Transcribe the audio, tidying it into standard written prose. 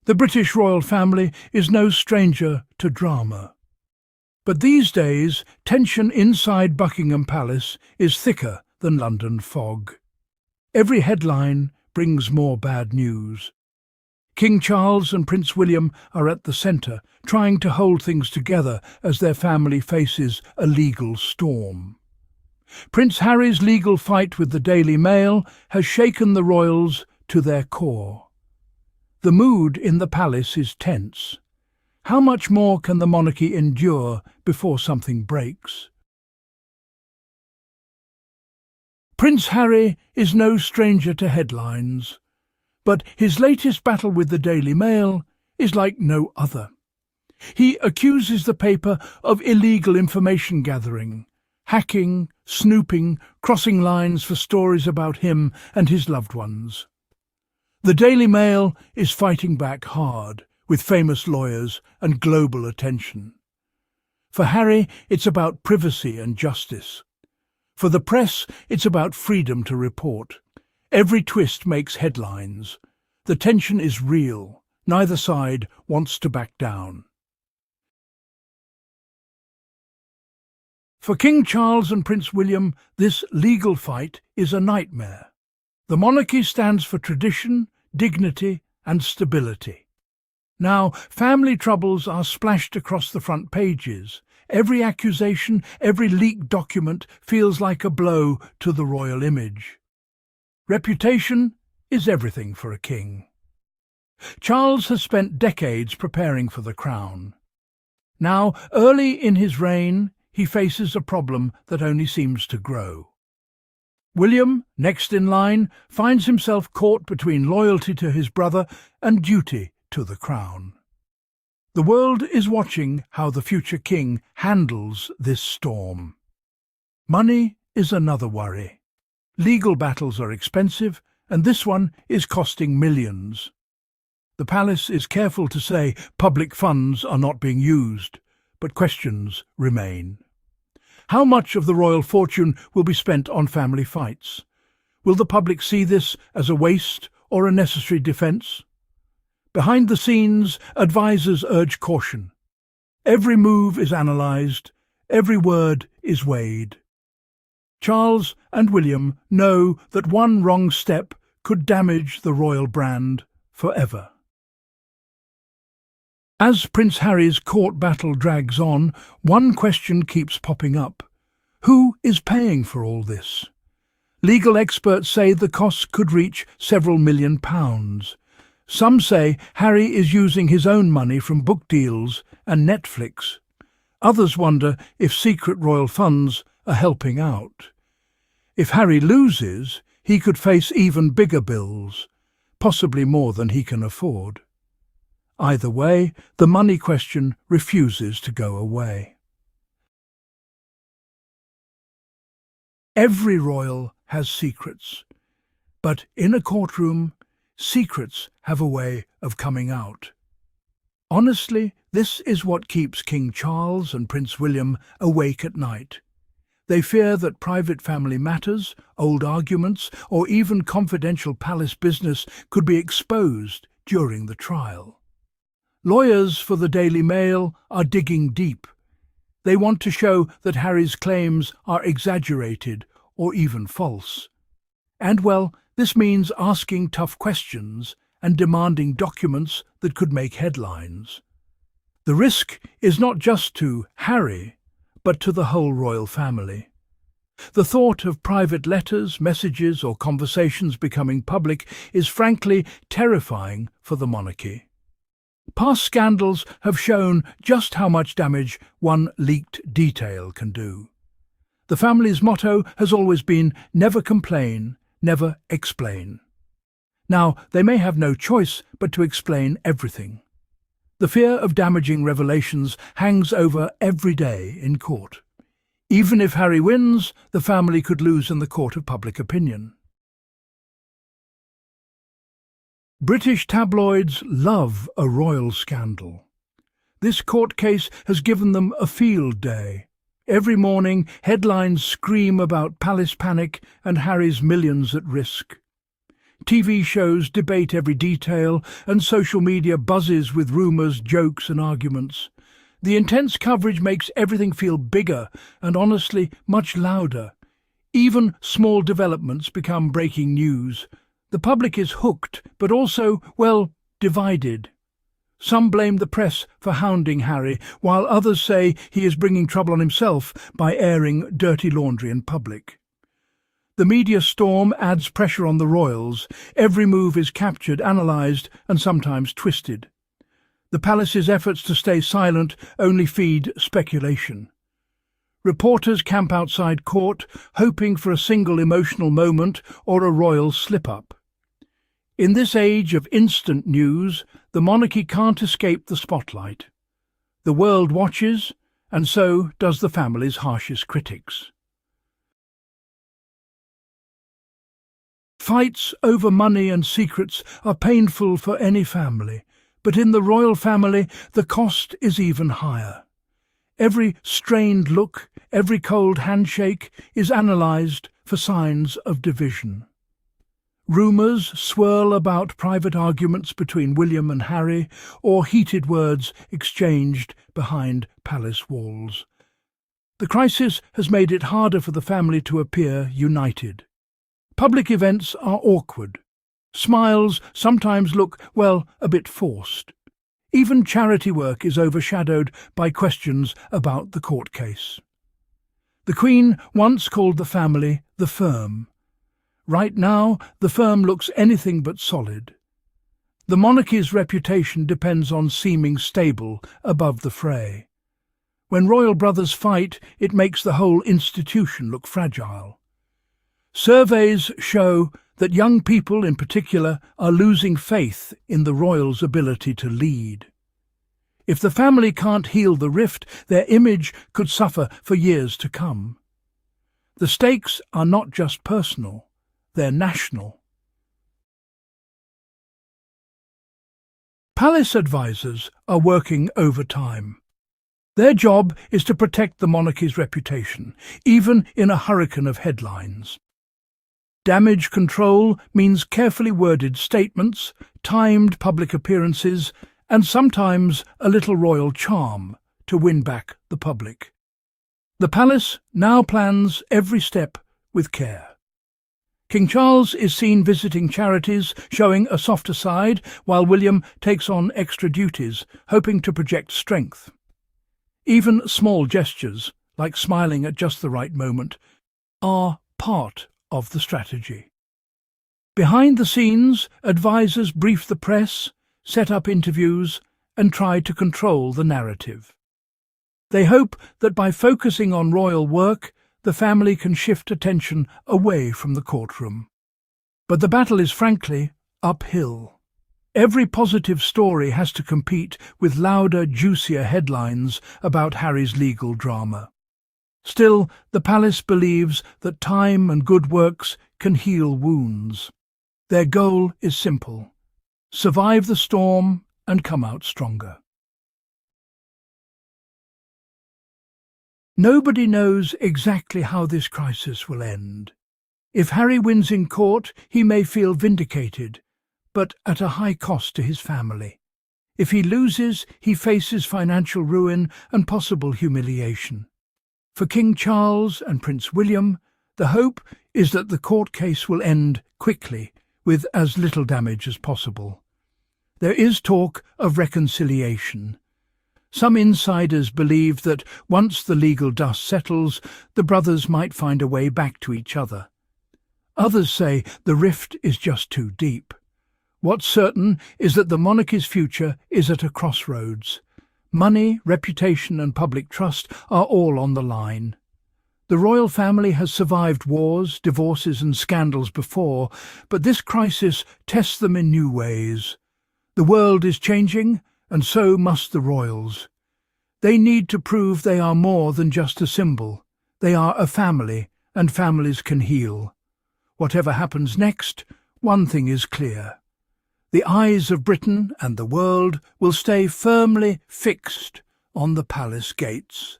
The British royal family is no stranger to drama. But these days, tension inside Buckingham Palace is thicker than London fog. Every headline brings more bad news. King Charles and Prince William are at the centre, trying to hold things together as their family faces a legal storm. Prince Harry's legal fight with the Daily Mail has shaken the royals to their core. The mood in the palace is tense. How much more can the monarchy endure before something breaks? Prince Harry is no stranger to headlines, but his latest battle with the Daily Mail is like no other. He accuses the paper of illegal information gathering, hacking, snooping, crossing lines for stories about him and his loved ones. The Daily Mail is fighting back hard, with famous lawyers and global attention. For Harry, it's about privacy and justice. For the press, it's about freedom to report. Every twist makes headlines. The tension is real. Neither side wants to back down. For King Charles and Prince William, this legal fight is a nightmare. The monarchy stands for tradition, dignity, and stability. Now, family troubles are splashed across the front pages. Every accusation, every leaked document feels like a blow to the royal image. Reputation is everything for a king. Charles has spent decades preparing for the crown. Now, early in his reign, he faces a problem that only seems to grow. William, next in line, finds himself caught between loyalty to his brother and duty to the crown. The world is watching how the future king handles this storm. Money is another worry. Legal battles are expensive, and this one is costing millions. The palace is careful to say public funds are not being used, but questions remain. How much of the royal fortune will be spent on family fights? Will the public see this as a waste or a necessary defence? Behind the scenes, advisers urge caution. Every move is analysed, every word is weighed. Charles and William know that one wrong step could damage the royal brand forever. As Prince Harry's court battle drags on, one question keeps popping up. Who is paying for all this? Legal experts say the costs could reach several £1 million. Some say Harry is using his own money from book deals and Netflix. Others wonder if secret royal funds are helping out. If Harry loses, he could face even bigger bills, possibly more than he can afford. Either way, the money question refuses to go away. Every royal has secrets, but in a courtroom, secrets have a way of coming out. Honestly, this is what keeps King Charles and Prince William awake at night. They fear that private family matters, old arguments, or even confidential palace business could be exposed during the trial. Lawyers for the Daily Mail are digging deep. They want to show that Harry's claims are exaggerated or even false. And, well, this means asking tough questions and demanding documents that could make headlines. The risk is not just to Harry, but to the whole royal family. The thought of private letters, messages, or conversations becoming public is frankly terrifying for the monarchy. Past scandals have shown just how much damage one leaked detail can do. The family's motto has always been never complain, never explain. Now, they may have no choice but to explain everything. The fear of damaging revelations hangs over every day in court. Even if Harry wins, the family could lose in the court of public opinion. British tabloids love a royal scandal. This court case has given them a field day. Every morning, headlines scream about palace panic and Harry's millions at risk. TV shows debate every detail, and social media buzzes with rumours, jokes and arguments. The intense coverage makes everything feel bigger and, honestly, much louder. Even small developments become breaking news. The public is hooked, but also, well, divided. Some blame the press for hounding Harry, while others say he is bringing trouble on himself by airing dirty laundry in public. The media storm adds pressure on the royals. Every move is captured, analysed, and sometimes twisted. The palace's efforts to stay silent only feed speculation. Reporters camp outside court, hoping for a single emotional moment or a royal slip-up. In this age of instant news, the monarchy can't escape the spotlight. The world watches, and so does the family's harshest critics. Fights over money and secrets are painful for any family, but in the royal family the cost is even higher. Every strained look, every cold handshake is analysed for signs of division. Rumours swirl about private arguments between William and Harry, or heated words exchanged behind palace walls. The crisis has made it harder for the family to appear united. Public events are awkward. Smiles sometimes look, well, a bit forced. Even charity work is overshadowed by questions about the court case. The Queen once called the family the firm. Right now, the firm looks anything but solid. The monarchy's reputation depends on seeming stable above the fray. When royal brothers fight, it makes the whole institution look fragile. Surveys show that young people in particular are losing faith in the royals' ability to lead. If the family can't heal the rift, their image could suffer for years to come. The stakes are not just personal, they're national. Palace advisors are working overtime. Their job is to protect the monarchy's reputation, even in a hurricane of headlines. Damage control means carefully worded statements, timed public appearances, and sometimes a little royal charm to win back the public. The palace now plans every step with care. King Charles is seen visiting charities, showing a softer side, while William takes on extra duties, hoping to project strength. Even small gestures, like smiling at just the right moment, are part of the strategy. Behind the scenes, advisors brief the press, set up interviews, and try to control the narrative. They hope that by focusing on royal work, the family can shift attention away from the courtroom. But the battle is frankly uphill. Every positive story has to compete with louder, juicier headlines about Harry's legal drama. Still, the palace believes that time and good works can heal wounds. Their goal is simple: survive the storm and come out stronger. Nobody knows exactly how this crisis will end. If Harry wins in court, he may feel vindicated, but at a high cost to his family. If he loses, he faces financial ruin and possible humiliation. For King Charles and Prince William, the hope is that the court case will end quickly, with as little damage as possible. There is talk of reconciliation. Some insiders believe that once the legal dust settles, the brothers might find a way back to each other. Others say the rift is just too deep. What's certain is that the monarchy's future is at a crossroads. Money, reputation and public trust are all on the line. The royal family has survived wars, divorces and scandals before, but this crisis tests them in new ways. The world is changing, and so must the royals. They need to prove they are more than just a symbol. They are a family, and families can heal. Whatever happens next, one thing is clear. The eyes of Britain and the world will stay firmly fixed on the palace gates.